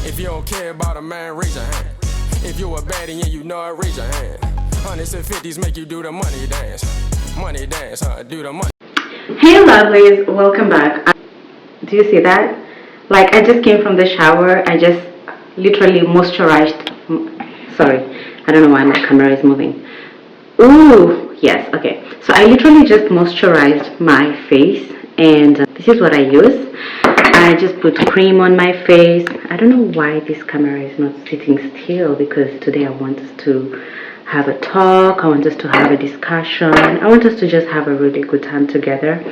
If you don't care about a man, raise your hand. If you a baddie and you know it, raise your hand. Hundreds and fifties make you do the money dance. Money dance, do the money. Hey lovelies, welcome back. Do you see that? Like, I just came from the shower. I just literally moisturized. Sorry, I don't know why my camera is moving. Ooh, yes, okay. So I literally just moisturized my face, and this is what I use. I just put cream on my face. I don't know why this camera is not sitting still, because today I want us to have a talk. I want us to have a discussion. I want us to just have a really good time together,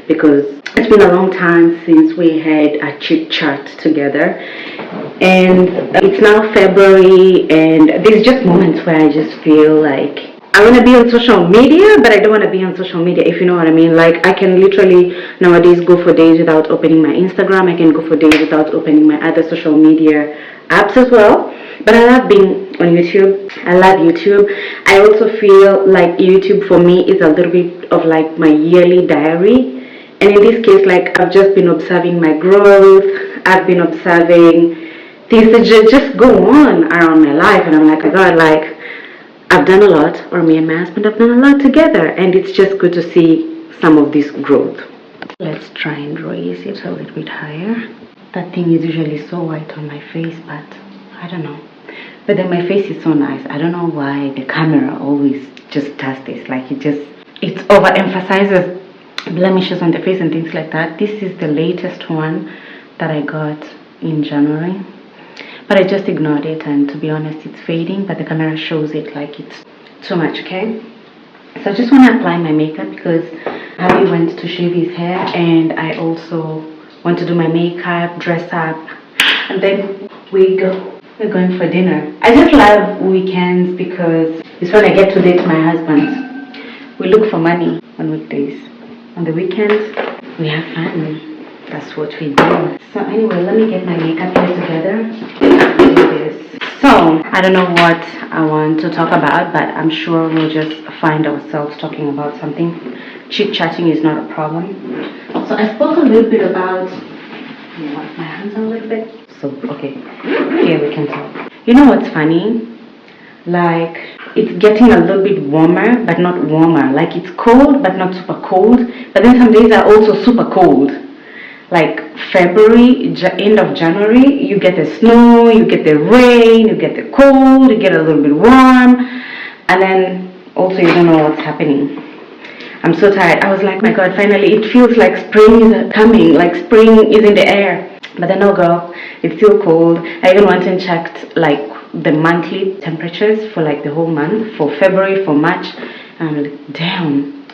because it's been a long time since we had a chit chat together, and it's now February, and there's just moments where I just feel like I want to be on social media, but I don't want to be on social media, if you know what I mean. Like, I can literally nowadays go for days without opening my Instagram. I can go for days without opening my other social media apps as well. But I love being on YouTube. I love YouTube. I also feel like YouTube for me is a little bit of like my yearly diary. And in this case, like, I've just been observing my growth. I've been observing things that just go on around my life. And I'm like, oh God, like, I've done a lot, or me and my husband have done a lot together, and it's just good to see some of this growth. Let's try and raise it a little bit higher. That thing is usually so white on my face, but I don't know. But then my face is so nice. I don't know why the camera always just does this. Like, it overemphasizes blemishes on the face and things like that. This is the latest one that I got in January. But I just ignored it, and to be honest, it's fading, but the camera shows it like it's too much, okay? So I just want to apply my makeup, because Harry went to shave his hair, and I also want to do my makeup, dress up, and then we're going for dinner. I just love weekends, because it's when I get to date my husband. We look for money on weekdays. On the weekends, we have fun. That's what we do. So anyway, let me get my makeup here together. Do this. So I don't know what I want to talk about, but I'm sure we'll just find ourselves talking about something. Chit-chatting is not a problem. So I spoke a little bit about, wipe my hands a little bit. So okay, here we can talk. You know what's funny? Like, it's getting a little bit warmer, but not warmer. Like, it's cold, but not super cold. But then some days are also super cold. Like February, end of January, you get the snow, you get the rain, you get the cold, you get a little bit warm, and then also you don't know what's happening. I'm so tired. I was like, my God, finally it feels like spring is coming, like spring is in the air. But then, no girl, it's still cold. I even went and checked like the monthly temperatures for like the whole month, for February, for March, and I'm like, damn,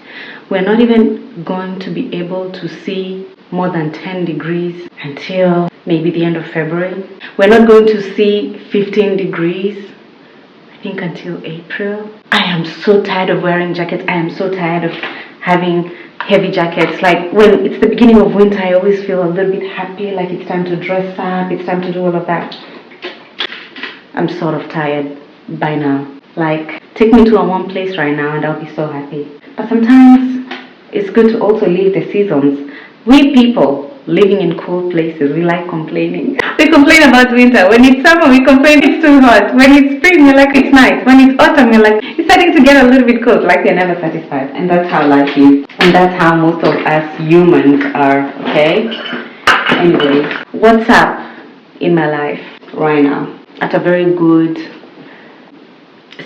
we're not even going to be able to see more than 10 degrees until maybe the end of February. We're not going to see 15 degrees, I think, until April. I am so tired of wearing jackets. I am so tired of having heavy jackets. Like, when it's the beginning of winter, I always feel a little bit happy, like it's time to dress up, it's time to do all of that. I'm sort of tired by now. Like, take me to a warm place right now and I'll be so happy. But sometimes it's good to also leave the seasons. We people living in cold places, we like complaining. We complain about winter. When it's summer, we complain it's too hot. When it's spring, we're like, it's nice. When it's autumn, we're like, it's starting to get a little bit cold. Like, we're never satisfied. And that's how life is. And that's how most of us humans are, okay? Anyways, what's up in my life right now? At a very good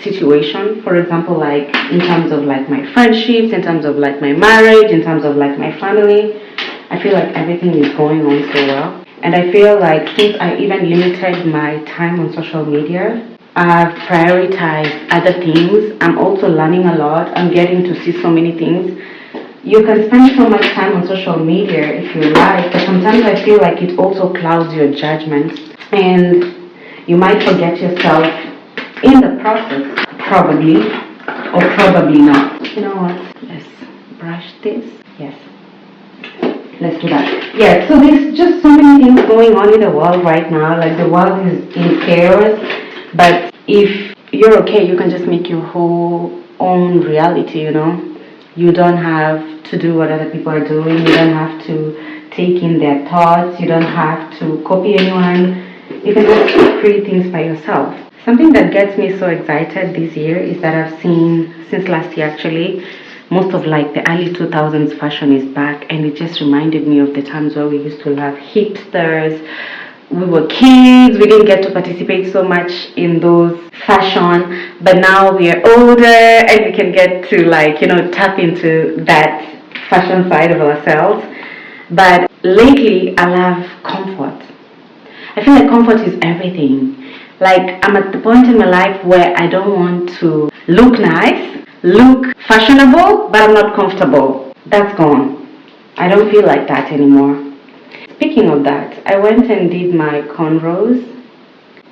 situation, for example, like in terms of like my friendships, in terms of like my marriage, in terms of like my family, I feel like everything is going on so well. And I feel like since I even limited my time on social media, I've prioritized other things. I'm also learning a lot. I'm getting to see so many things. You can spend so much time on social media if you like, but sometimes I feel like it also clouds your judgment, and you might forget yourself in the process, probably, or probably not. You know what? Let's brush this. Yes. Let's do that. Yeah, so there's just so many things going on in the world right now. Like, the world is in chaos, but if you're okay, you can just make your whole own reality, you know? You don't have to do what other people are doing. You don't have to take in their thoughts. You don't have to copy anyone. You can have free things by yourself. Something that gets me so excited this year is that I've seen, since last year actually, most of like the early 2000s fashion is back, and it just reminded me of the times where we used to love hipsters. We were kids, we didn't get to participate so much in those fashion, but now we are older and we can get to like, tap into that fashion side of ourselves. But lately I love comfort. I feel like comfort is everything. Like, I'm at the point in my life where I don't want to look nice, look fashionable, but I'm not comfortable. That's gone. I don't feel like that anymore. Speaking of that, I went and did my cornrows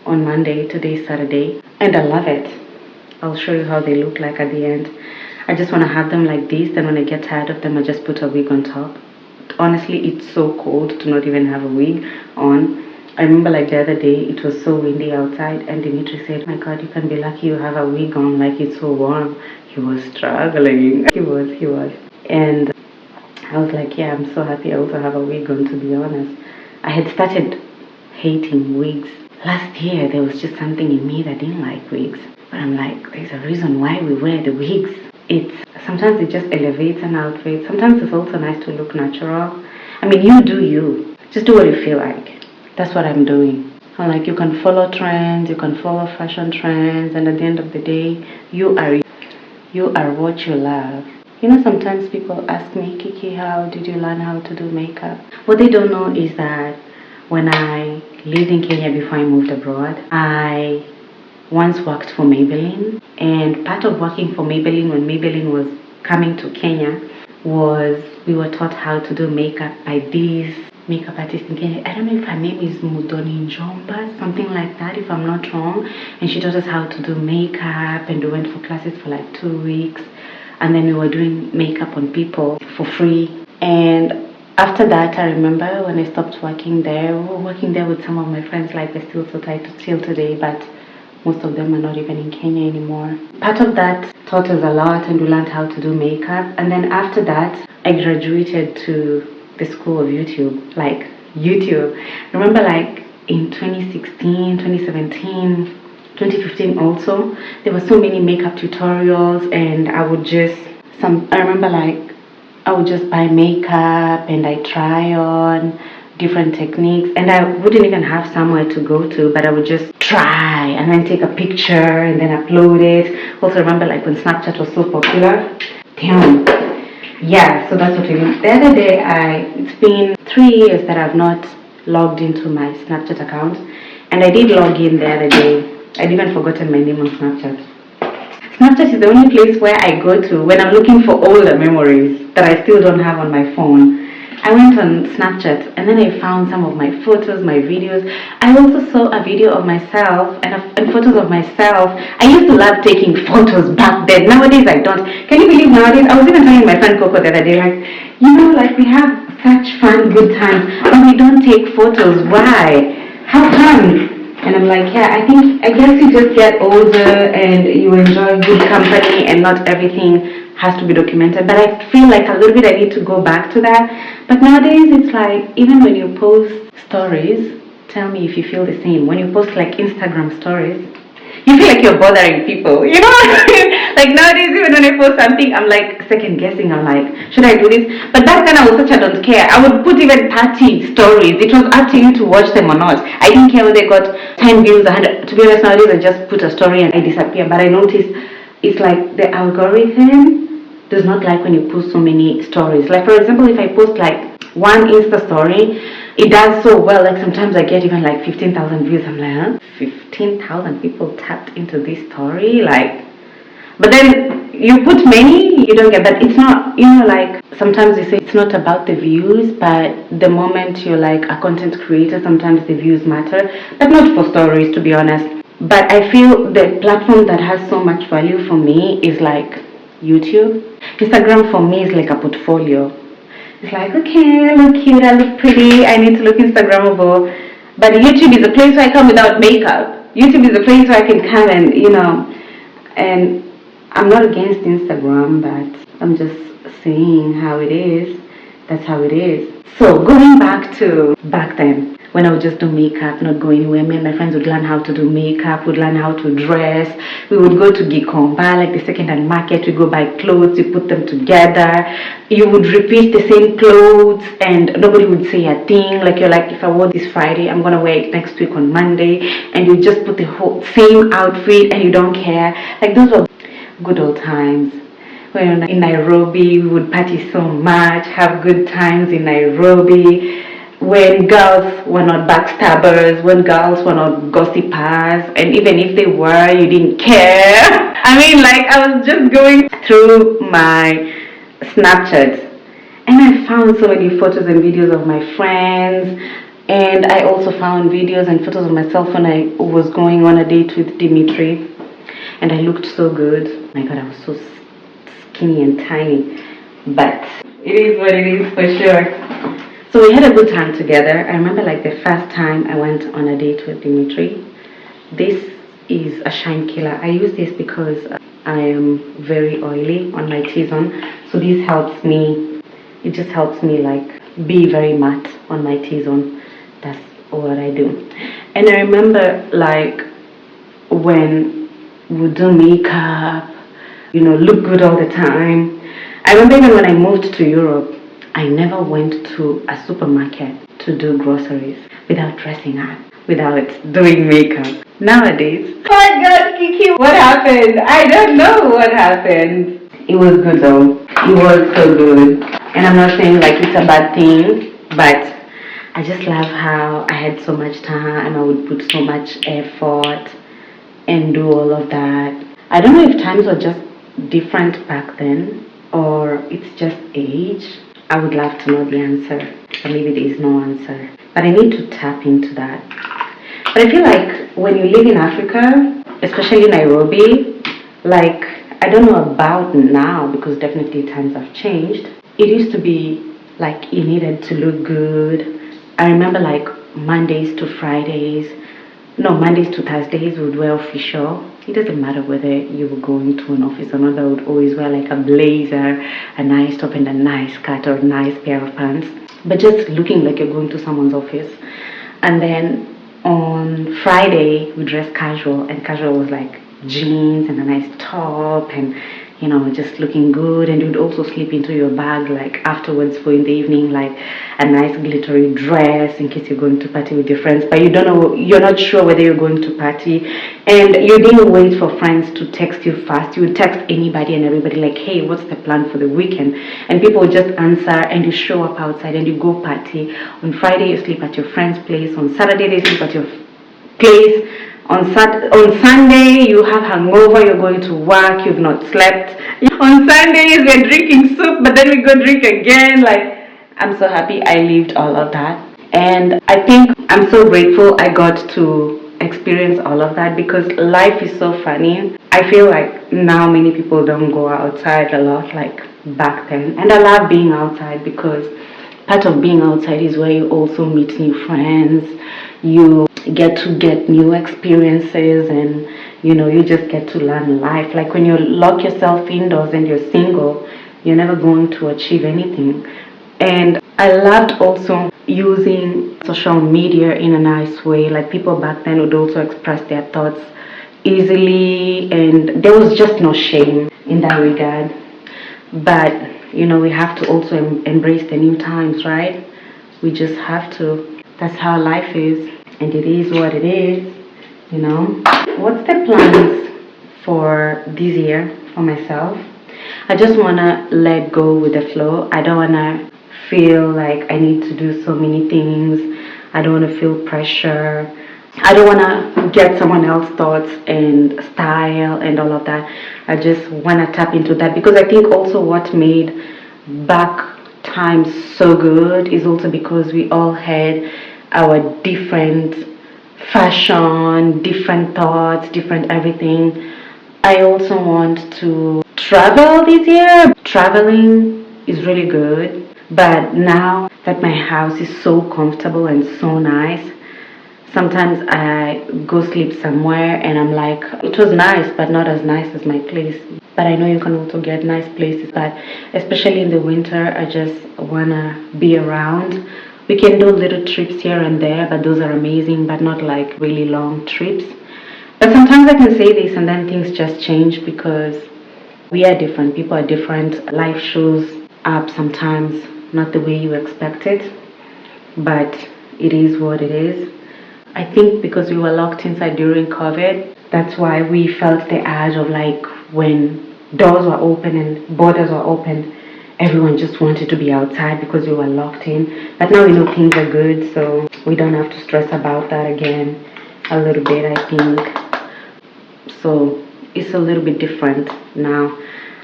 on Monday, today's Saturday, and I love it. I'll show you how they look like at the end. I just want to have them like this, then when I get tired of them, I just put a wig on top. Honestly, it's so cold to not even have a wig on. I remember like the other day, it was so windy outside, and Dimitri said, "My God, you can be lucky you have a wig on, like it's so warm." He was struggling. He was. And I was like, yeah, I'm so happy I also have a wig on, to be honest. I had started hating wigs. Last year, there was just something in me that didn't like wigs. But I'm like, there's a reason why we wear the wigs. Sometimes it just elevates an outfit. Sometimes it's also nice to look natural. I mean, you do you. Just do what you feel like. That's what I'm doing. I'm like, you can follow trends, you can follow fashion trends, and at the end of the day, you are what you love. Sometimes people ask me, Kiki, how did you learn how to do makeup? What they don't know is that when I lived in Kenya before I moved abroad, I once worked for Maybelline. And part of working for Maybelline when Maybelline was coming to Kenya was we were taught how to do makeup by this makeup artist in Kenya. I don't know if her name is Mudoni Njomba, something like that, if I'm not wrong. And she taught us how to do makeup, and we went for classes for like 2 weeks. And then we were doing makeup on people for free. And after that, I remember when I stopped working there, we were working there with some of my friends, like they're still so tight till today, but most of them are not even in Kenya anymore. Part of that taught us a lot, and we learned how to do makeup. And then after that, I graduated to the school of YouTube, like YouTube. Remember like in 2016, 2017, 2015 also, there were so many makeup tutorials, and I would just buy makeup and I try on different techniques, and I wouldn't even have somewhere to go to, but I would just try and then take a picture and then upload it. Also remember like when Snapchat was so popular. Damn. Yeah, so that's what we did. The other day, it's been 3 years that I've not logged into my Snapchat account, and I did log in the other day. I'd even forgotten my name on Snapchat. Snapchat is the only place where I go to when I'm looking for older memories that I still don't have on my phone. I went on Snapchat and then I found some of my photos, my videos. I also saw a video of myself and photos of myself. I used to love taking photos back then. Nowadays I don't. Can you believe nowadays? I was even telling my friend Coco the other day, like, we have such fun, good times, but we don't take photos. Why? How come? And I'm like, yeah, I guess you just get older and you enjoy good company and not everything has to be documented. But I feel like a little bit I need to go back to that. But nowadays it's like, even when you post stories, tell me if you feel the same. When you post like Instagram stories, you feel like you're bothering people, you know what I mean? Like nowadays, even when I post something, I'm like second guessing. I'm like, should I do this? But back then I was such a don't care. I would put even 30 stories. It was up to you to watch them or not. I didn't care whether they got 10 views, 100. To be honest, nowadays I just put a story and I disappear. But I noticed it's like the algorithm does not like when you post so many stories. Like for example, if I post like one Insta story, it does so well. Like sometimes I get even like 15,000 views. I'm like, huh? 15,000 people tapped into this story, like. But then you put many, you don't get that. It's not, like sometimes they say it's not about the views, but the moment you're like a content creator, sometimes the views matter, but not for stories, to be honest. But I feel the platform that has so much value for me is like YouTube. Instagram for me is like a portfolio. It's like, okay, I look cute, I look pretty, I need to look Instagrammable. But YouTube is a place where I come without makeup. YouTube is a place where I can come and, and I'm not against Instagram, but I'm just saying how it is. That's how it is. So going back to back then, when I would just do makeup, not go anywhere. Me and my friends would learn how to do makeup, would learn how to dress. We would go to Gikomba, like the second-hand market. We go buy clothes, we put them together. You would repeat the same clothes and nobody would say a thing. Like you're like, if I wore this Friday, I'm gonna wear it next week on Monday, and you just put the whole same outfit and you don't care. Like those were good old times. When in Nairobi, we would party so much, have good times in Nairobi. When girls were not backstabbers, when girls were not gossipers, and even if they were, you didn't care. I mean, like, I was just going through my Snapchat and I found so many photos and videos of my friends, and I also found videos and photos of myself when I was going on a date with Dimitri, and I looked so good. My God, I was so skinny and tiny, but it is what it is for sure. So we had a good time together. I remember like the first time I went on a date with Dimitri. This is a shine killer. I use this because I am very oily on my T-zone, so this helps me. It just helps me like be very matte on my T-zone. That's what I do. And I remember like when we do makeup, you know, look good all the time. I remember even when I moved to Europe, I never went to a supermarket to do groceries without dressing up, without doing makeup. Nowadays, oh my God, Kiki, what happened? I don't know what happened. It was good though. It was so good. And I'm not saying like it's a bad thing, but I just love how I had so much time. I would put so much effort and do all of that. I don't know if times were just different back then or it's just age. I would love to know the answer, but maybe there is no answer. But I need to tap into that. But I feel like when you live in Africa, especially Nairobi, like I don't know about now because definitely times have changed. It used to be like you needed to look good. I remember like Mondays to Thursdays we would wear official. It doesn't matter whether you were going to an office or not, I would always wear like a blazer, a nice top and a nice skirt or a nice pair of pants. But just looking like you're going to someone's office. And then on Friday we dress casual, and casual was like jeans and a nice top and you know, just looking good. And you'd also slip into your bag like afterwards for in the evening, like a nice glittery dress in case you're going to party with your friends, but you don't know, you're not sure whether you're going to party, and you didn't wait for friends to text you fast. You would text anybody and everybody like, hey, what's the plan for the weekend? And people would just answer, and you show up outside and you go party. On Friday you sleep at your friend's place, on Saturday they sleep at your place, on Sunday you have hangover, you're going to work, you've not slept. On Sundays we're drinking soup, but then we go drink again. Like, I'm so happy I lived all of that, and I think I'm so grateful I got to experience all of that because life is so funny. I feel like now many people don't go outside a lot like back then, and I love being outside because part of being outside is where you also meet new friends, you get new experiences, and you know, you just get to learn life. Like when you lock yourself indoors and you're single, you're never going to achieve anything. And I loved also using social media in a nice way. Like people back then would also express their thoughts easily, and there was just no shame in that regard. But you know, we have to also embrace the new times, right? We just have to. That's how life is, and it is what it is, you know. What's the plans for this year for myself? I just want to let go with the flow. I don't want to feel like I need to do so many things. I don't want to feel pressure. I don't want to get someone else's thoughts and style and all of that. I just want to tap into that because I think also what made back times so good is also because we all had our different fashion, different thoughts, different everything. I also want to travel this year. Traveling is really good, but now that my house is so comfortable and so nice, sometimes I go sleep somewhere and I'm like, it was nice but not as nice as my place. But I know you can also get nice places, but especially in the winter I just wanna be around We can do little trips here and there, but those are amazing, but not like really long trips. But sometimes I can say this and then things just change because we are different. People are different. Life shows up sometimes not the way you expect it, but it is what it is. I think because we were locked inside during COVID, that's why we felt the urge of like when doors were open and borders were open, everyone just wanted to be outside because we were locked in. But now we know things are good, so we don't have to stress about that again a little bit, I think. So it's a little bit different now.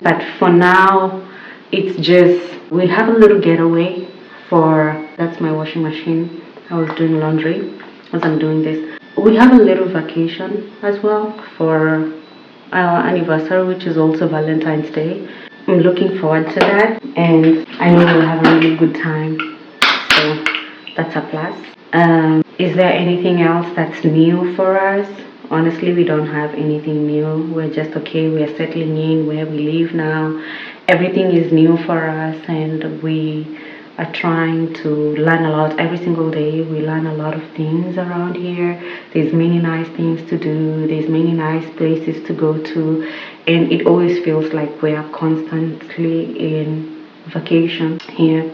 But for now, it's just, we have a little getaway for, that's my washing machine. I was doing laundry as I'm doing this. We have a little vacation as well for our anniversary, which is also Valentine's Day. I'm looking forward to that, and I know we'll have a really good time, so that's a plus. Is there anything else that's new for us? Honestly, we don't have anything new. We're just okay. We are settling in where we live now. Everything is new for us, and we are trying to learn a lot every single day. We learn a lot of things around here. There's many nice things to do. There's many nice places to go to, and it always feels like we are constantly in vacation here.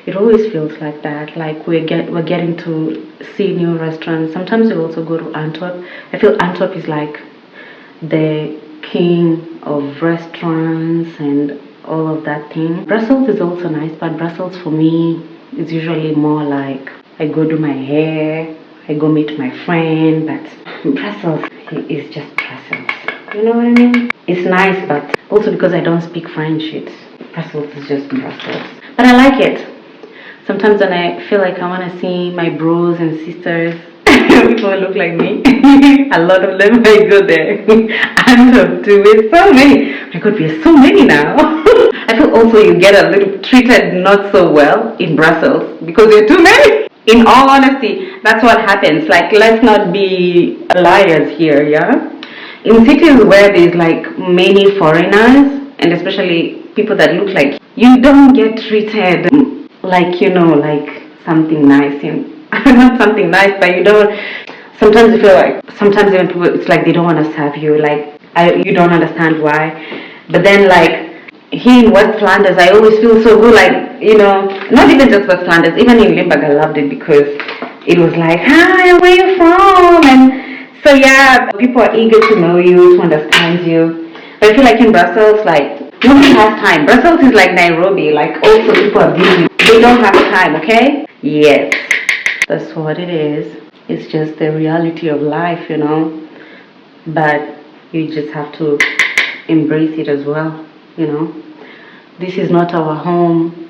It always feels like that, like we're getting to see new restaurants. Sometimes we also go to Antwerp. I feel Antwerp is like the king of restaurants and all of that thing. Brussels is also nice, but Brussels for me is usually more like I go do my hair, I go meet my friend, but Brussels is just Brussels. You know what I mean? It's nice, but also because I don't speak French, Brussels is just Brussels. But I like it. Sometimes when I feel like I want to see my bros and sisters, people who look like me, a lot of them, I go there. And to with so many. My God, we are so many now. I feel also you get a little treated not so well in Brussels because there are too many. In all honesty, that's what happens. Like, let's not be liars here, yeah? In cities where there's like many foreigners, and especially people that look like you, don't get treated like, you know, like something nice. Not something nice, but you don't. Sometimes you feel like, sometimes even people, it's like they don't want to serve you. Like, you don't understand why. But then, like, here in West Flanders, I always feel so good, like, you know, not even just West Flanders, even in Limburg, I loved it because it was like, hi, where are you from? And so, yeah, people are eager to know you, to understand you. But I feel like in Brussels, like, nobody has time. Brussels is like Nairobi, like, also people are busy. They don't have time, okay? Yes, that's what it is. It's just the reality of life, you know. But you just have to embrace it as well, you know. This is not our home,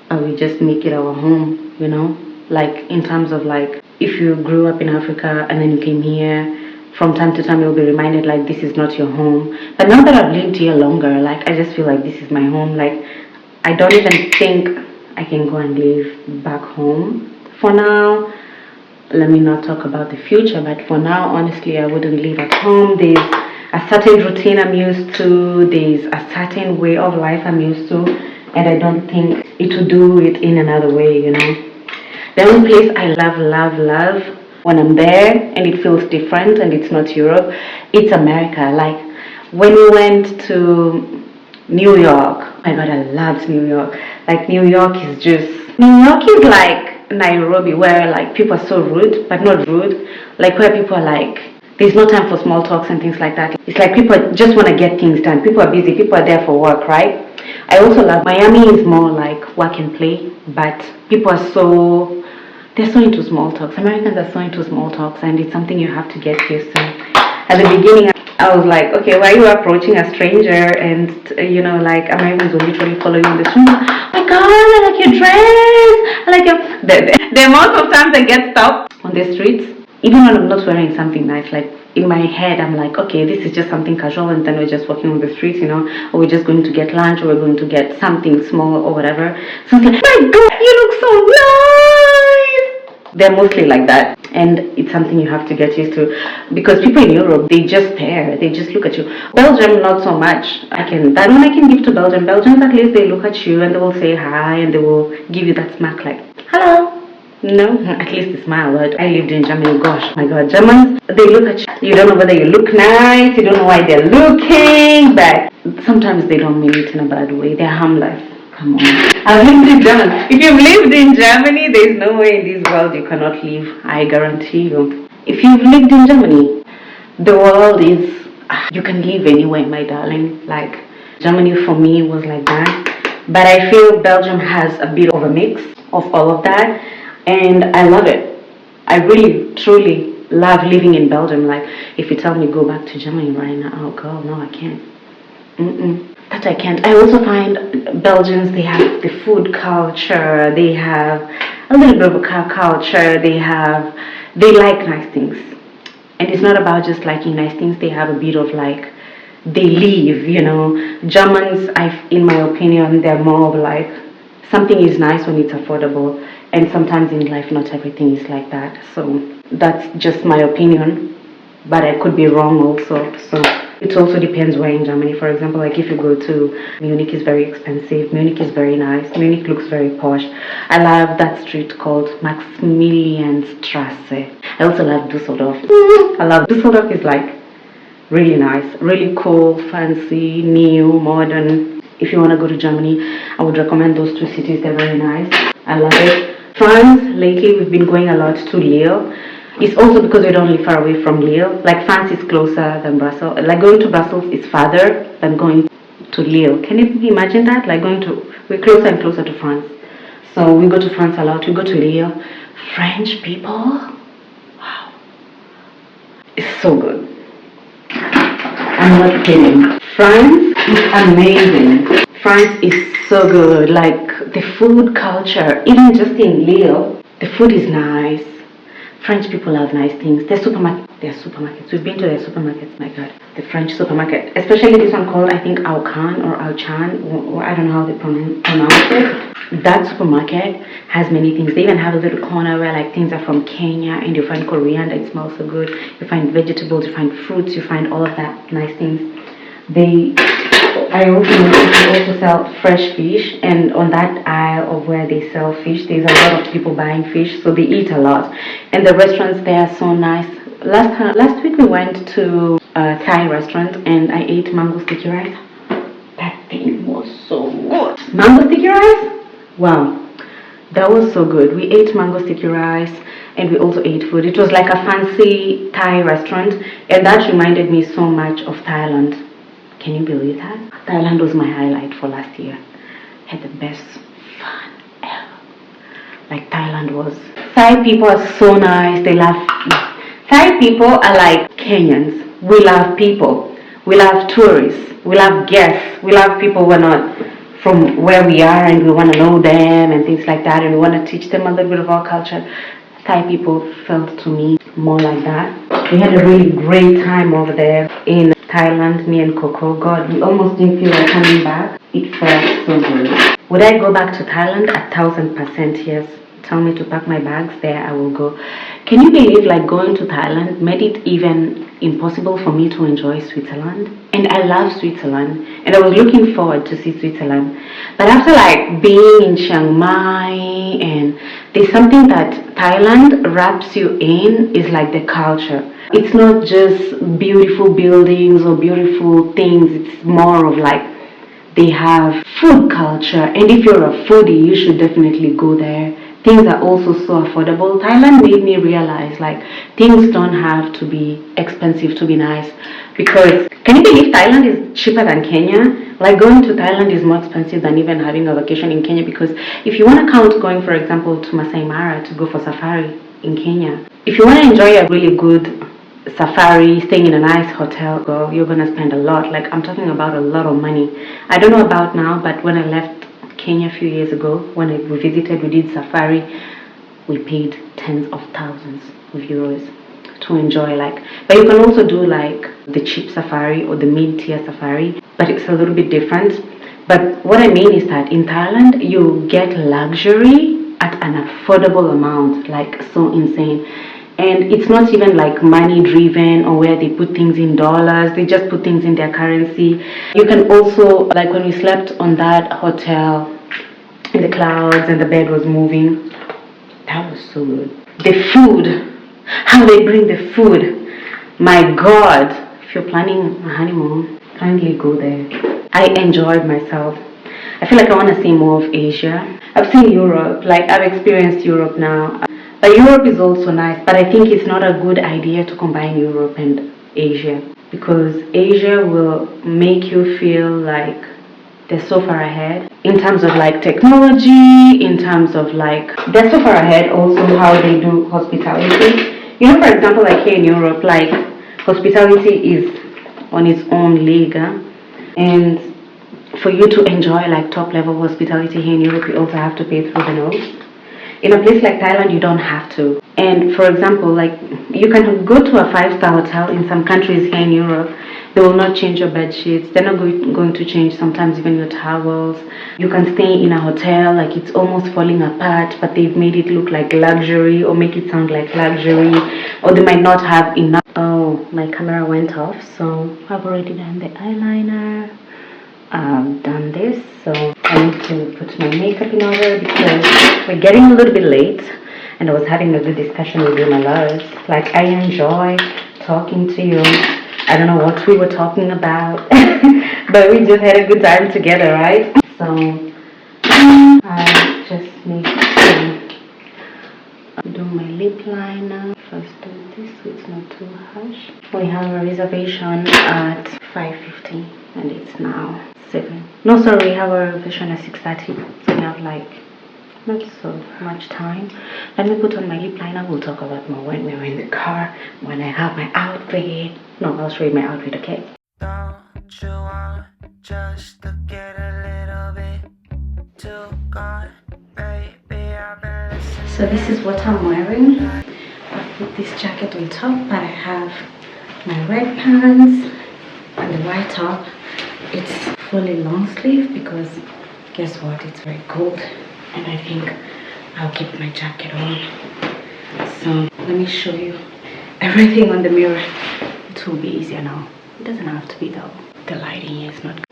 but we just make it our home, you know. Like, in terms of, like, if you grew up in Africa and then you came here, from time to time you'll be reminded, like, this is not your home. But now that I've lived here longer, like, I just feel like this is my home. Like, I don't even think I can go and live back home for now. Let me not talk about the future, but for now, honestly, I wouldn't live at home. There's a certain routine I'm used to, there's a certain way of life I'm used to, and I don't think it will do it in another way, you know. The only place I love when I'm there and it feels different and it's not Europe, it's America. Like, when we went to New York, oh my God, I loved New York. Like, New York is like Nairobi, where like people are so rude, but not rude, like where people are like, there's no time for small talks and things like that. It's like people just want to get things done. People are busy, people are there for work, right? I also love Miami. Is more like work and play, but people are they're so into small talks. Americans are so into small talks, and it's something you have to get used to. At the beginning, I was like, okay, why are you approaching a stranger? And, you know, like, Americans will literally follow you in the street. Oh my God, I like your dress. I like your... The amount of times I get stopped on the streets, even when I'm not wearing something nice, like, in my head, I'm like, okay, this is just something casual, and then we're just walking on the streets, you know, or we're just going to get lunch, or we're going to get something small or whatever. So it's like, my God, you look so nice. They're mostly like that, and it's something you have to get used to, because people in Europe, they just stare, they just look at you. Belgium, not so much. That one I can give to Belgium. Belgians, at least they look at you and they will say hi, and they will give you that smack like, hello. No, at least they smile. But I lived in Germany. Gosh, my God, Germans, they look at you. You don't know whether you look nice. You don't know why they're looking, but sometimes they don't mean it in a bad way. They're harmless. Come on. I've lived in Germany. If you've lived in Germany, there's no way in this world you cannot live. I guarantee you. If you've lived in Germany, the world is, you can live anywhere, my darling. Like, Germany for me was like that. But I feel Belgium has a bit of a mix of all of that. And I love it. I really, truly love living in Belgium. Like, if you tell me go back to Germany right now, oh girl, no, I can't. That I can't. I also find Belgians, they have the food culture, they have a little bit of a car culture, they like nice things. And it's not about just liking nice things, they have a bit of like, they live, you know. Germans, in my opinion, they're more of like, something is nice when it's affordable. And sometimes in life, not everything is like that. So that's just my opinion. But I could be wrong also. So it also depends where in Germany. For example, like if you go to Munich, is very expensive. Munich is very nice. Munich looks very posh. I love that street called Maximilianstrasse. I also love Düsseldorf. I love Düsseldorf. Is like really nice, really cool, fancy, new, modern. If you want to go to Germany, I would recommend those two cities. They're very nice. I love it. France, lately we've been going a lot to Lille. It's also because we don't live far away from Lille. Like France is closer than Brussels. Like going to Brussels is farther than going to Lille. Can you imagine that? Like we're closer and closer to France. So we go to France a lot. We go to Lille. French people, wow, it's so good. I'm not kidding. France is amazing. France is so good. Like the food culture, even just in Lille, the food is nice. French people have nice things. Their supermarkets. We've been to their supermarkets, my God. The French supermarket, especially this one called, I think, Auchan or Auchan, or I don't know how they pronounce it. That supermarket has many things. They even have a little corner where like things are from Kenya, and you find coriander, it smells so good. You find vegetables, you find fruits, you find all of that nice things. I also noticed they also sell fresh fish, and on that aisle of where they sell fish, there's a lot of people buying fish, so they eat a lot. And the restaurants there are so nice. Last week we went to a Thai restaurant and I ate mango sticky rice. That thing was so good. Mango sticky rice? Wow, that was so good. We ate mango sticky rice and we also ate food. It was like a fancy Thai restaurant, and that reminded me so much of Thailand. Can you believe that? Thailand was my highlight for last year. Had the best fun ever. Like Thailand was. Thai people are so nice. They love. Thai people are like Kenyans. We love people. We love tourists. We love guests. We love people who are not from where we are, and we want to know them and things like that, and we want to teach them a little bit of our culture. Thai people felt to me more like that. We had a really great time over there in Thailand, me and Coco. God, we almost didn't feel like coming back. It felt so good. Would I go back to Thailand? 1,000% yes. Tell me to pack my bags, there I will go. Can you believe like going to Thailand made it even impossible for me to enjoy Switzerland? And I love Switzerland, and I was looking forward to see Switzerland. But after like being in Chiang Mai, and there's something that Thailand wraps you in, is like the culture. It's not just beautiful buildings or beautiful things, it's more of like they have food culture, and if you're a foodie, you should definitely go there. Things are also so affordable. Thailand made me realize like things don't have to be expensive to be nice. Because can you believe Thailand is cheaper than Kenya? Like going to Thailand is more expensive than even having a vacation in Kenya, because if you want to count going, for example, to Masai Mara to go for safari in Kenya, if you want to enjoy a really good safari, staying in a nice hotel, girl, you're gonna spend a lot. Like I'm talking about a lot of money. I don't know about now, but when I left Kenya a few years ago, when we visited, we did safari, we paid tens of thousands of euros to enjoy. Like, but you can also do like the cheap safari or the mid-tier safari, but it's a little bit different. But what I mean is that in Thailand you get luxury at an affordable amount, like so insane. And it's not even like money driven or where they put things in dollars, they just put things in their currency. You can also, like when we slept on that hotel in the clouds and the bed was moving, That was so good. The food, how they bring the food. My God, if you're planning a honeymoon, kindly go there. I enjoyed myself. I feel like I want to see more of Asia. I've seen Europe, like I've experienced Europe now. But Europe is also nice, but I think it's not a good idea to combine Europe and Asia, because Asia will make you feel like they're so far ahead in terms of like technology, in terms of like they're so far ahead also how they do hospitality. You know, for example, like here in Europe, like hospitality is on its own league, and for you to enjoy like top level hospitality here in Europe, you also have to pay through the nose. In a place like Thailand, you don't have to. And for example, like you can go to a 5-star hotel in some countries here in Europe. They will not change your bed sheets. They're not going to change sometimes even your towels. You can stay in a hotel like it's almost falling apart, but they've made it look like luxury or make it sound like luxury, or they might not have enough. Oh, my camera went off, so I've already done the eyeliner. I've done this, so I need to put my makeup in order because we're getting a little bit late, and I was having a good discussion with you, my loves. Like, I enjoy talking to you. I don't know what we were talking about, but we just had a good time together, right? So I just need to do my lip liner. First do this so it's not too harsh. We have a reservation at 5:50 and it's now 7. No, sorry, we have a reservation at 6:30. So we have like not so much time. Let me put on my lip liner. We'll talk about more when we're in the car, when I have my outfit. No, I'll show you my outfit, okay? Don't you want just to get a little bit too gone, baby? I've been listening. So this is what I'm wearing. I've put this jacket on top, but I have my red pants and the white top. It's fully long sleeve because guess what? It's very cold, and I think I'll keep my jacket on. So let me show you everything on the mirror. It will be easier now. It doesn't have to be though. The lighting is not good.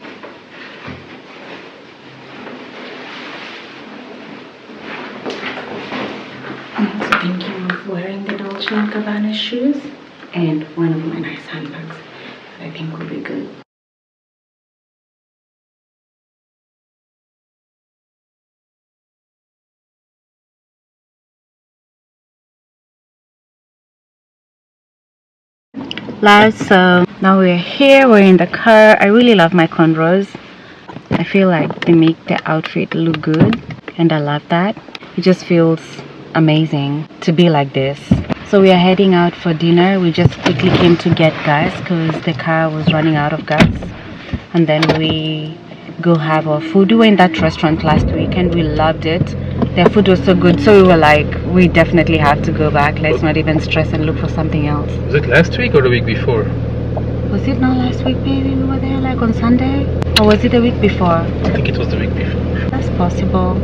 I'm also thinking of wearing the Dolce & Gabbana shoes and one of my nice handbags that I think will be good. Last, so now we're here, we're in the car. I really love my cornrows. I feel like they make the outfit look good, and I love that. It just feels amazing to be like this. So we are heading out for dinner. We just quickly came to get gas because the car was running out of gas, and then we go have our food. We were in that restaurant last week and we loved it. Their food was so good, so we were like, we definitely have to go back. Let's not even stress and look for something else. Was it last week or the week before? Was it not last week, baby? We were there like on Sunday? Or was it the week before? I think it was the week before. That's possible.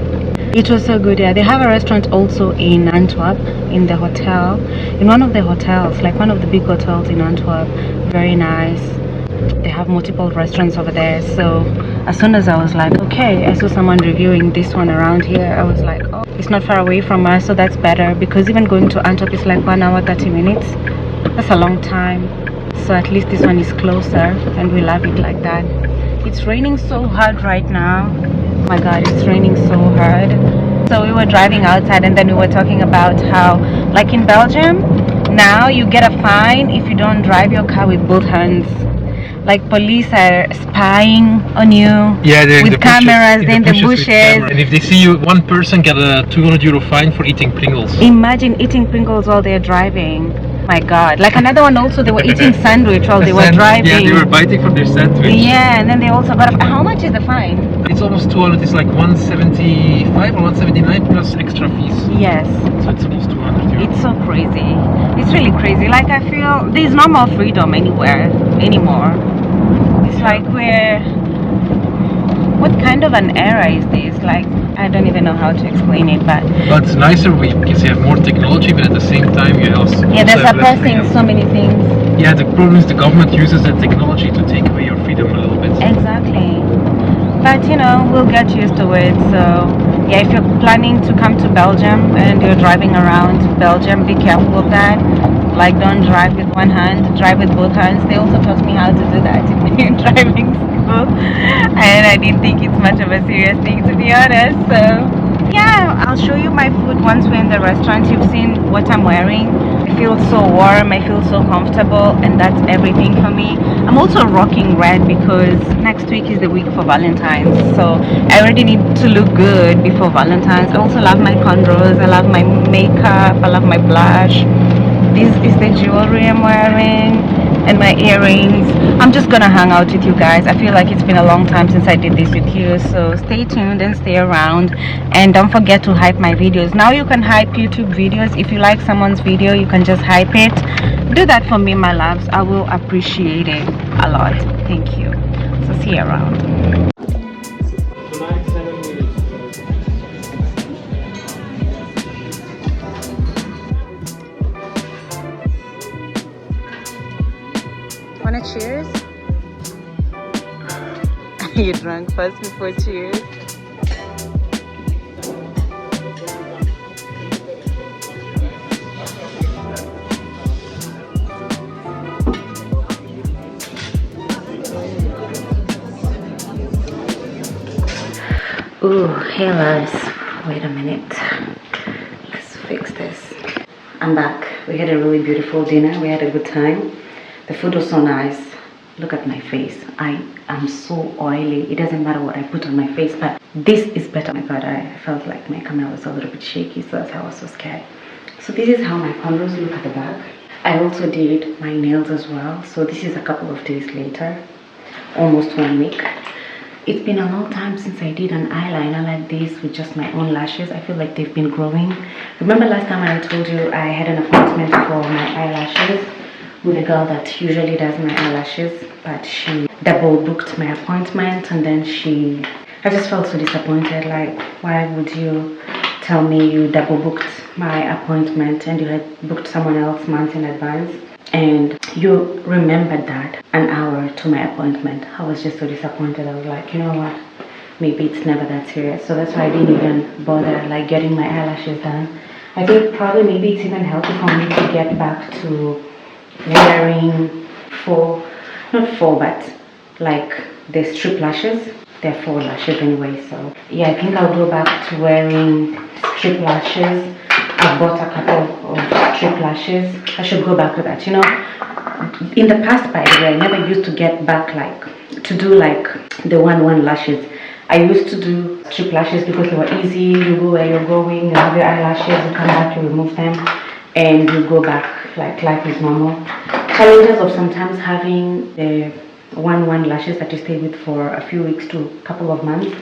It was so good, yeah. They have a restaurant also in Antwerp, in the hotel. In one of the hotels, like one of the big hotels in Antwerp. Very nice. They have multiple restaurants over there. So as soon as I was like, okay, I saw someone reviewing this one around here, I was like, oh, it's not far away from us, so that's better, because even going to Antwerp is like 1 hour 30 minutes. That's a long time. So at least this one is closer, and we love it like that. It's raining so hard right now. Oh my god, it's raining so hard. So we were driving outside, and then we were talking about how, like in Belgium, now you get a fine if you don't drive your car with both hands. Like police are spying on you, yeah, with cameras, in the bushes. And if they see you, one person get a €200 fine for eating Pringles. Imagine eating Pringles while they're driving. My god. Like another one also, they were eating sandwich while they were driving. Yeah, they were biting from their sandwich. Yeah, and then they also got how much is the fine? It's almost 200. It's like 175 or 179 plus extra fees. Yes. So it's almost €200. It's so crazy. It's really crazy. Like I feel there's no more freedom anywhere anymore. It's like what kind of an era is this? Like, I don't even know how to explain it, but it's nicer because you have more technology, but at the same time you also they're have less suppressing freedom. so many things. Yeah, the problem is the government uses the technology to take away your freedom a little bit. Exactly. But you know, we'll get used to it. So Yeah, if you're planning to come to Belgium and you're driving around Belgium, be careful of that. Like, don't drive with one hand, drive with both hands. They also taught me how to do that in driving school, and I didn't think it's much of a serious thing, to be honest. So yeah, I'll show you my food once we're in the restaurant. You've seen what I'm wearing. I feel so warm, I feel so comfortable, and that's everything for me. I'm also rocking red because next week is the week for Valentine's, so I already need to look good before Valentine's. I also love my cornrows, I love my makeup, I love my blush. This is the jewelry I'm wearing and my earrings. I'm just gonna hang out with you guys. I feel like it's been a long time since I did this with you, so stay tuned and stay around, and don't forget to hype my videos. Now you can hype YouTube videos. If you like someone's video, you can just hype it. Do that for me, my loves. I will appreciate it a lot. Thank you. So see you around. Wanna cheers? You drunk first before cheers? Ooh, hey loves. Wait a minute. Let's fix this. I'm back. We had a really beautiful dinner. We had a good time. The food was so nice. Look at my face. I am so oily. It doesn't matter what I put on my face, but this is better. Oh my god, I felt like my camera was a little bit shaky, so that's how I was so scared. So this is how my cornrows look at the back. I also did my nails as well. So this is a couple of days later, almost 1 week. It's been a long time since I did an eyeliner like this with just my own lashes. I feel like they've been growing. Remember last time I told you I had an appointment for my eyelashes with a girl that usually does my eyelashes, but she double booked my appointment, and then I just felt so disappointed. Like, why would you tell me you double booked my appointment and you had booked someone else months in advance, and you remembered that an hour to my appointment? I was just so disappointed. I was like, you know what, maybe it's never that serious. So that's why I didn't even bother like getting my eyelashes done. I think probably maybe it's even healthy for me to get back to wearing not four, but like the strip lashes. They're 4 lashes anyway, so yeah, I think I'll go back to wearing strip lashes. I've bought a couple of strip lashes. I should go back to that. You know, in the past, by the way, I never used to get back like to do like the 1-1 lashes. I used to do strip lashes because they were easy. You go where you're going, you have your eyelashes, you come back, you remove them, and you go back like life is normal. Challenges of sometimes having the 1-1 lashes that you stay with for a few weeks to a couple of months.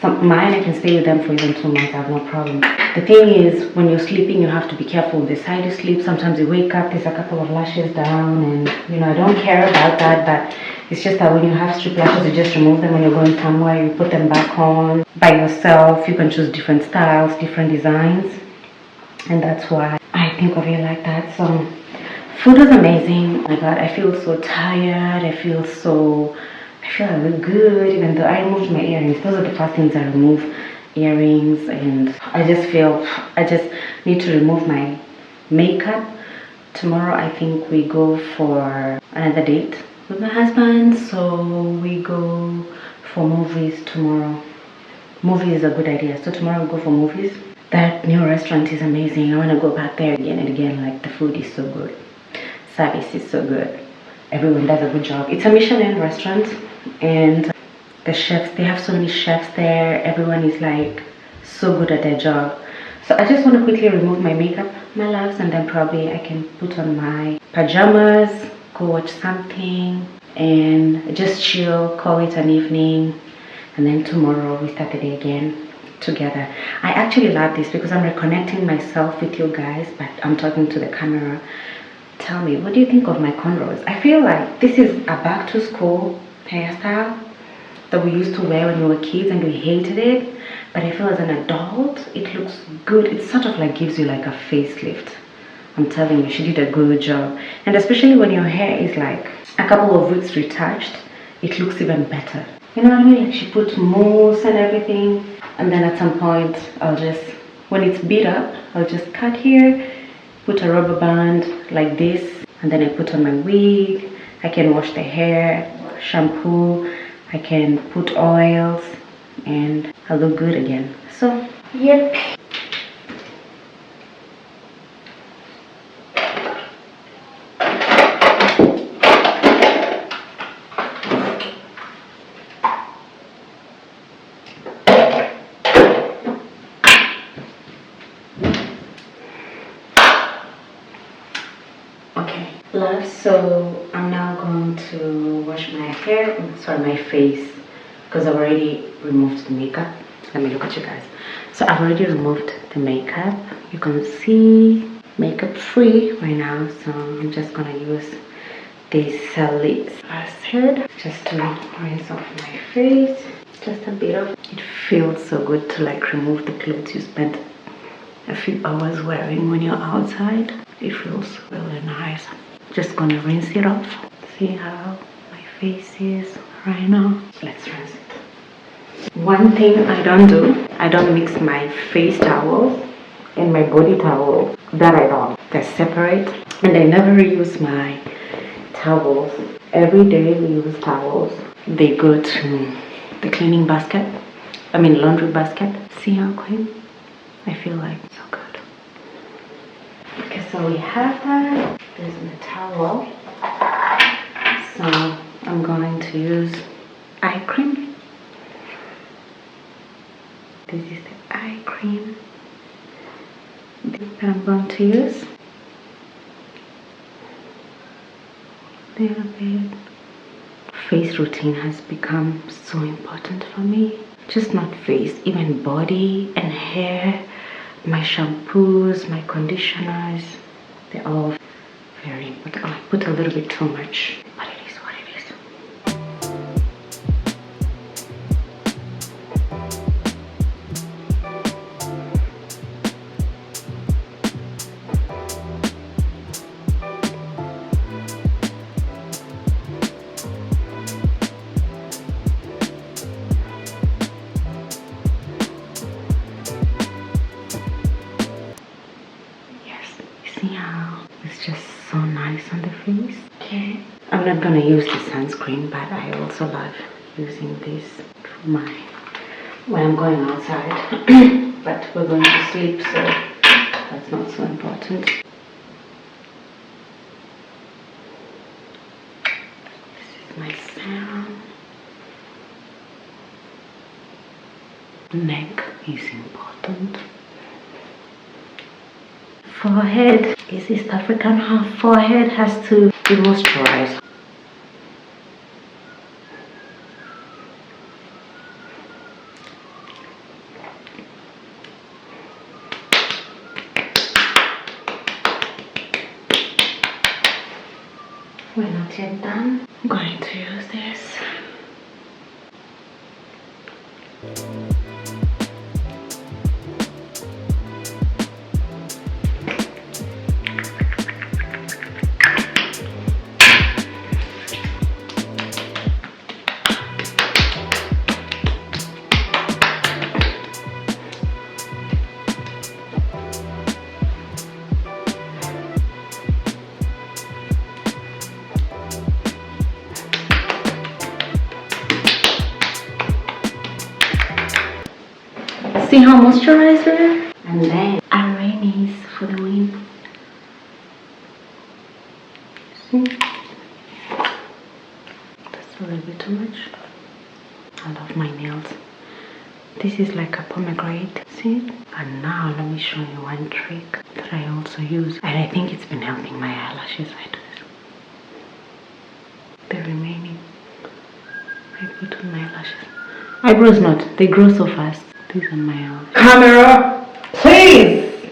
Mine, I can stay with them for even 2 months. I have no problem. The thing is, when you're sleeping, you have to be careful with the side you sleep. Sometimes you wake up, there's a couple of lashes down, and you know, I don't care about that, but it's just that when you have strip lashes, you just remove them when you're going somewhere, you put them back on by yourself. You can choose different styles, different designs, and that's why I think of it like that. So food was amazing. Oh my god, I feel so tired. I feel I look good, even though I removed my earrings. Those are the first things I remove, earrings, and I just need to remove my makeup. Tomorrow I think we go for another date with my husband, so we go for movies tomorrow. Movie is a good idea, so tomorrow we go for movies. That new restaurant is amazing. I want to go back there again and again. Like, the food is so good, service is so good, everyone does a good job. It's a Michelin restaurant, and the chefs, they have so many chefs there. Everyone is like so good at their job. So I just want to quickly remove my makeup, my loves, and then probably I can put on my pajamas, go watch something, and just chill, call it an evening, and then tomorrow we start the day again together. I actually love this because I'm reconnecting myself with you guys, but I'm talking to the camera. Tell me, what do you think of my cornrows? I feel like this is a back to school hairstyle that we used to wear when we were kids and we hated it, but I feel as an adult it looks good. It sort of like gives you like a facelift. I'm telling you, she did a good job. And especially when your hair is like a couple of weeks retouched, it looks even better. You know what I mean? Like she put mousse and everything, and then at some point I'll just, when it's beat up, I'll just cut here, put a rubber band like this, and then I put on my wig. I can wash the hair, shampoo, I can put oils, and I'll look good again. So yep. Okay, love, so I'm now going to wash my hair, sorry, my face, because I've already removed the makeup. Let me look at you guys. So I've already removed the makeup. You can see makeup free right now, so I'm just gonna use this lip acid just to rinse off my face. Just a bit of it. Feels so good to like remove the clothes you spent a few hours wearing when you're outside. It feels really nice. Just gonna rinse it off. See how my face is right now. Let's rinse it. One thing I don't do, I don't mix my face towels and my body towel. That I don't. They're separate. And I never reuse my towels. Every day we use towels. They go to the cleaning basket. I mean laundry basket. See how clean? I feel like so good. Okay, so we have that. There's the towel. So I'm going to use eye cream. This is the eye cream that I'm going to use. A little bit. Face routine has become so important for me. Just not face, even body and hair. My shampoos, my conditioners, they're all very important. I put a little bit too much, but it is what it is. See how it's just so nice on the face. Okay, I'm not gonna use the sunscreen, but I also love using this for my when I'm going outside. But we're going to sleep, so that's not so important. This is my serum. Neck is important. Forehead is East African. Our forehead has to be moisturized. We're not yet done. I'm going to use this. See how moisturizer? And then Errands for the win. See? That's a little bit too much. I love my nails. This is like a pomegranate. See? And now let me show you one trick that I also use. And I think it's been helping my eyelashes. I do this. The remaining I put on my eyelashes. Eyebrows not. They grow so fast. These are my camera, please.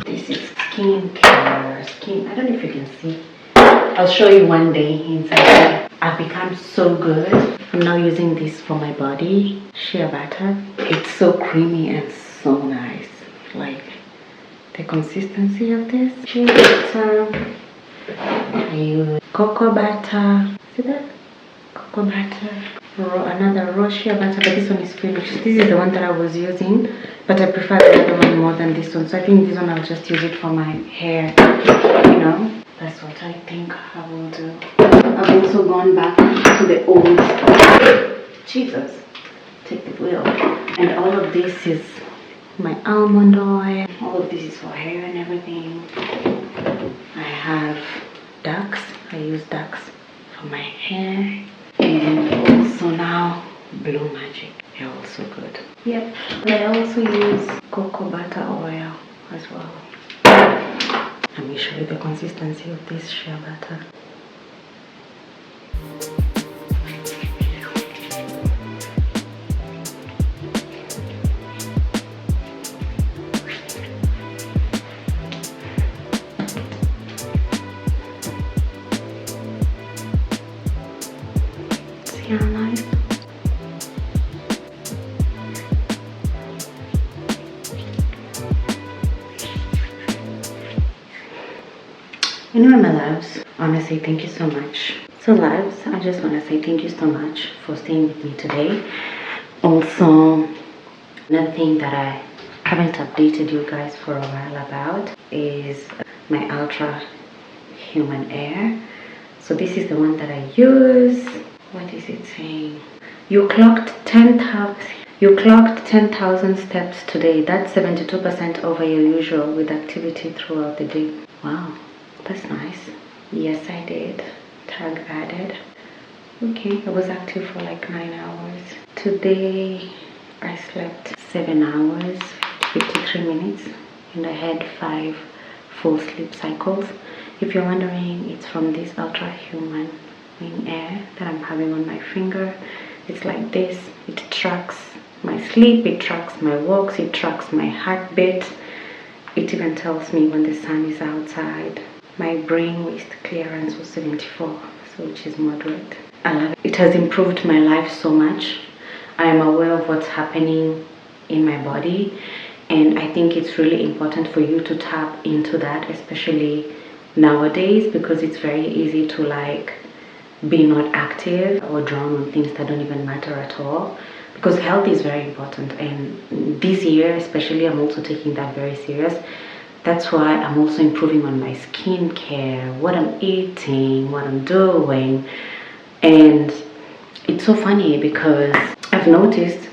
This is skincare. I don't know if you can see. I'll show you one day inside. I've become so good. I'm now using this for my body. Shea butter. It's so creamy and so nice. Like the consistency of this. Shea butter. I use cocoa butter. See that? Cocoa butter. another raw shea butter, but this one is finished. This is the one that I was using, but I prefer the other one more than this one. So I think this one I'll just use it for my hair, you know. That's what I think I will do. I've also gone back to the old, Jesus, take the wheel. And all of this is my almond oil. All of this is for hair and everything. I have ducks. I use ducks for my hair. And also now Blue Magic. They're also good. Yep. I also use cocoa butter oil as well. Let me show you the consistency of this shea butter. See how nice? Anyway, my loves, I want to say thank you so much. So loves, I just want to say thank you so much for staying with me today. Also, another thing that I haven't updated you guys for a while about is my ultra human air. So this is the one that I use. What is it saying? You clocked 10,000 steps today. That's 72% over your usual with activity throughout the day. Wow. That's nice. Yes, I did. Tag added. Okay, I was active for like 9 hours. Today, I slept 7 hours, 53 minutes, and I had 5 full sleep cycles. If you're wondering, it's from this Ultra Human Wing Air that I'm having on my finger. It's like this. It tracks my sleep, it tracks my walks, it tracks my heartbeat. It even tells me when the sun is outside. My brain waste clearance was 74, so which is moderate. I love it. It has improved my life so much. I am aware of what's happening in my body, and I think it's really important for you to tap into that, especially nowadays, because it's very easy to like be not active or drawn on things that don't even matter at all, because health is very important. And this year especially, I'm also taking that very serious. That's why I'm also improving on my skincare, what I'm eating, what I'm doing. And it's so funny because I've noticed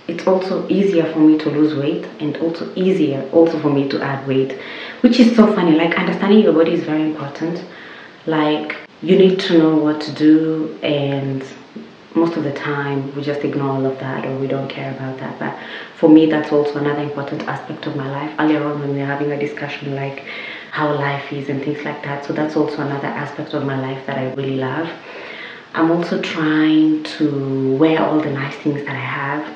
it's also easier for me to lose weight and also easier also for me to add weight, which is so funny. Like, understanding your body is very important. Like, you need to know what to do, and most of the time we just ignore all of that, or we don't care about that. But for me, that's also another important aspect of my life. Earlier on, when we were having a discussion like how life is and things like that, so that's also another aspect of my life that I really love. I'm also trying to wear all the nice things that I have.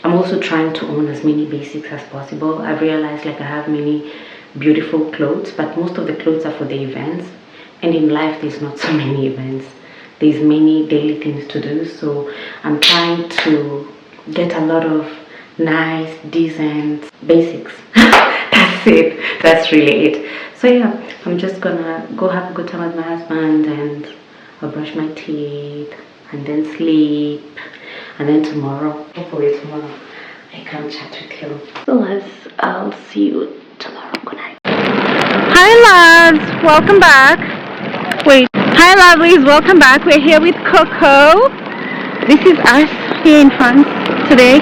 I'm also trying to own as many basics as possible. I've realized like I have many beautiful clothes, but most of the clothes are for the events, and in life there's not so many events. There's many daily things to do, so I'm trying to get a lot of nice, decent basics. That's it. That's really it. So yeah, I'm just gonna go have a good time with my husband, and I'll brush my teeth and then sleep, and then tomorrow, hopefully tomorrow, I can chat with you. So I'll see you tomorrow. Good night. Hi loves, welcome back. Wait. Hi lovelies, welcome back. We're here with Coco. This is us here in France today.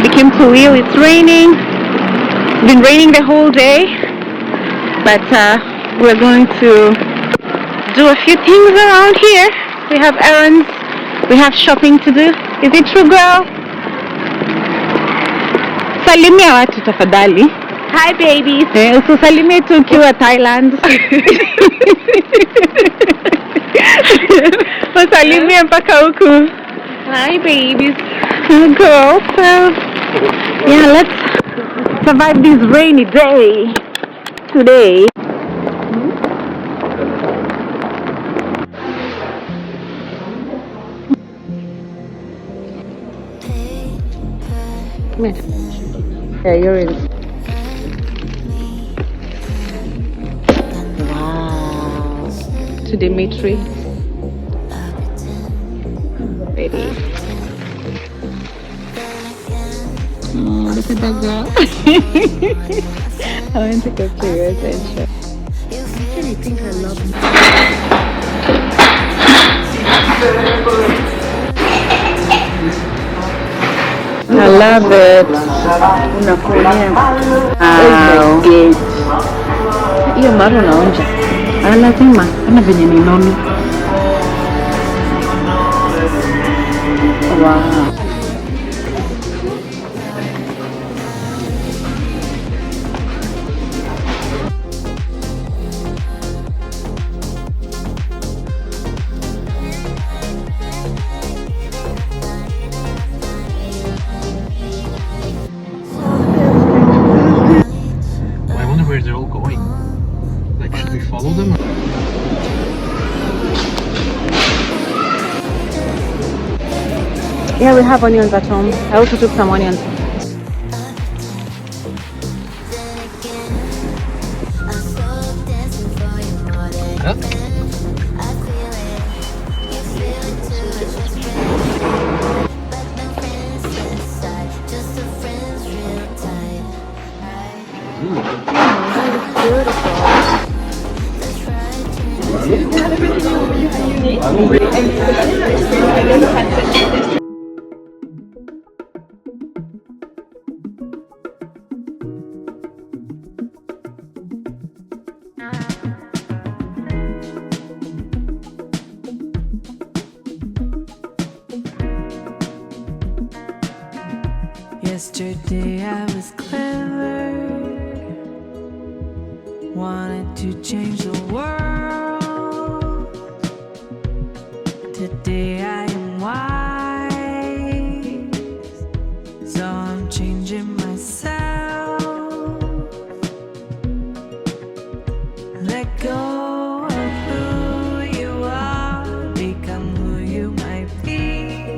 We came to Wheel. It's raining. It's been raining the whole day, but we're going to do a few things around here. We have errands, we have shopping to do. Is it true, girl? Salimia watu tafadhali. Hi babies. Usisalimie tu ukiwa Thailand. Usalimie mpaka huku. Hi babies. Girl, so yeah, let's survive this rainy day today. Come here. Yeah, you're in. Wow. To Dimitri. Baby. Oh, look at that girl. I want to go to your attention. I actually think I love it. I love it. Wow. Hiyo mara unaonja. Lazima. Ana venye ni nomi. Wow. I wonder where they're all going. Like, should we follow them? Yeah, we have onions at home. I also took some onions. Huh? Yesterday I was clever, wanted to change the world. Today I am wise, so I'm changing myself. Let go of who you are, become who you might be.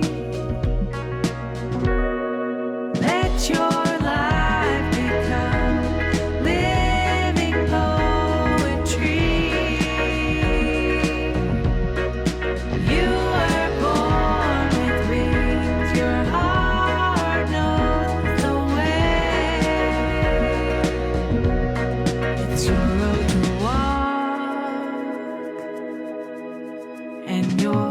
Let your life become living poetry. You were born with wings, your heart knows the way. It's your road to walk, and your